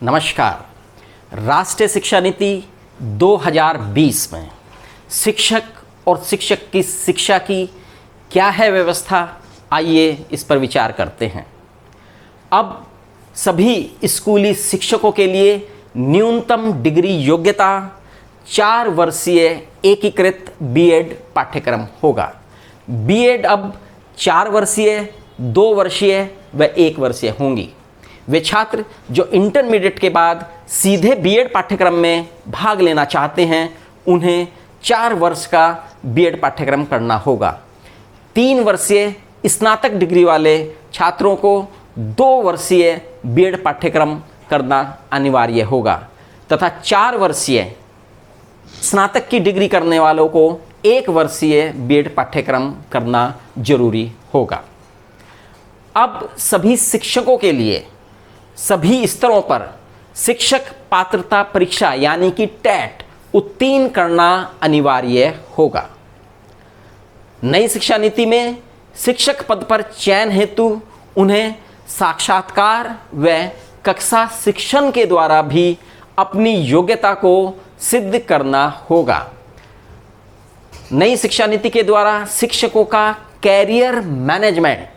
नमस्कार। राष्ट्रीय शिक्षा नीति 2020 में शिक्षक और शिक्षक की शिक्षा की क्या है व्यवस्था, आइए इस पर विचार करते हैं। अब सभी स्कूली शिक्षकों के लिए न्यूनतम डिग्री योग्यता 4 वर्षीय एकीकृत बीएड पाठ्यक्रम होगा। बीएड अब 4 वर्षीय, 2 वर्षीय व 1 वर्षीय होंगी। वे छात्र जो इंटरमीडिएट के बाद सीधे बीएड पाठ्यक्रम में भाग लेना चाहते हैं, उन्हें 4 वर्ष का बीएड पाठ्यक्रम करना होगा। 3 वर्षीय स्नातक डिग्री वाले छात्रों को 2 वर्षीय बीएड पाठ्यक्रम करना अनिवार्य होगा तथा 4 वर्षीय स्नातक की डिग्री करने वालों को 1 वर्षीय बीएड पाठ्यक्रम करना जरूरी होगा। अब सभी शिक्षकों के लिए सभी स्तरों पर शिक्षक पात्रता परीक्षा यानी कि टेट उत्तीर्ण करना अनिवार्य होगा। नई शिक्षा नीति में शिक्षक पद पर चयन हेतु उन्हें साक्षात्कार व कक्षा शिक्षण के द्वारा भी अपनी योग्यता को सिद्ध करना होगा। नई शिक्षा नीति के द्वारा शिक्षकों का कैरियर मैनेजमेंट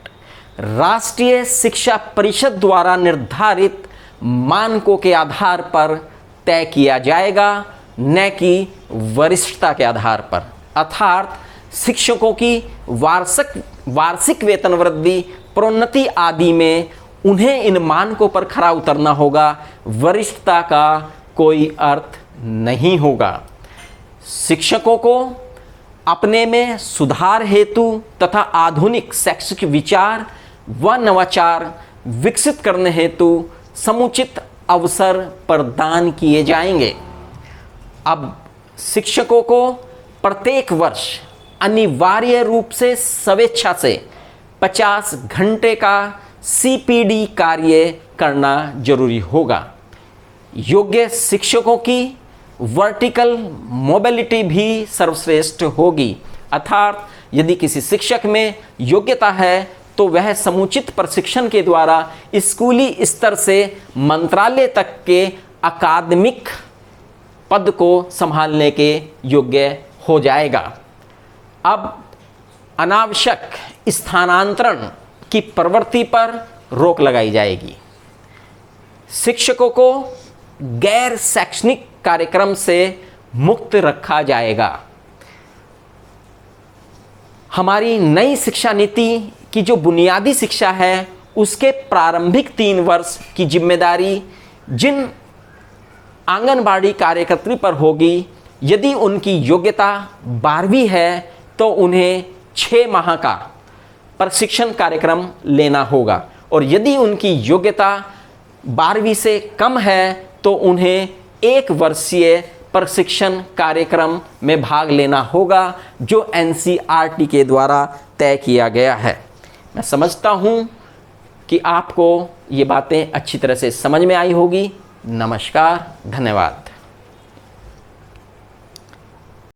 राष्ट्रीय शिक्षा परिषद द्वारा निर्धारित मानकों के आधार पर तय किया जाएगा, न कि वरिष्ठता के आधार पर। अर्थात शिक्षकों की वार्षिक वेतन वृद्धि, प्रोन्नति आदि में उन्हें इन मानकों पर खरा उतरना होगा, वरिष्ठता का कोई अर्थ नहीं होगा। शिक्षकों को अपने में सुधार हेतु तथा आधुनिक शैक्षिक विचार व नवाचार विकसित करने हेतु समुचित अवसर प्रदान किए जाएंगे। अब शिक्षकों को प्रत्येक वर्ष अनिवार्य रूप से स्वेच्छा से 50 घंटे का सीपीडी कार्य करना जरूरी होगा। योग्य शिक्षकों की वर्टिकल मोबिलिटी भी सर्वश्रेष्ठ होगी। अर्थात यदि किसी शिक्षक में योग्यता है तो वह समुचित प्रशिक्षण के द्वारा स्कूली स्तर से मंत्रालय तक के अकादमिक पद को संभालने के योग्य हो जाएगा। अब अनावश्यक स्थानांतरण की प्रवृत्ति पर रोक लगाई जाएगी। शिक्षकों को गैर शैक्षणिक कार्यक्रम से मुक्त रखा जाएगा। हमारी नई शिक्षा नीति की जो बुनियादी शिक्षा है, उसके प्रारंभिक 3 वर्ष की जिम्मेदारी जिन आंगनबाड़ी कार्यकर्त्री पर होगी, यदि उनकी योग्यता 12वीं है तो उन्हें 6 माह का प्रशिक्षण कार्यक्रम लेना होगा, और यदि उनकी योग्यता 12वीं से कम है तो उन्हें 1 वर्षीय प्रशिक्षण कार्यक्रम में भाग लेना होगा, जो एनसीईआरटी के द्वारा तय किया गया है। मैं समझता हूँ कि आपको ये बातें अच्छी तरह से समझ में आई होगी। नमस्कार, धन्यवाद।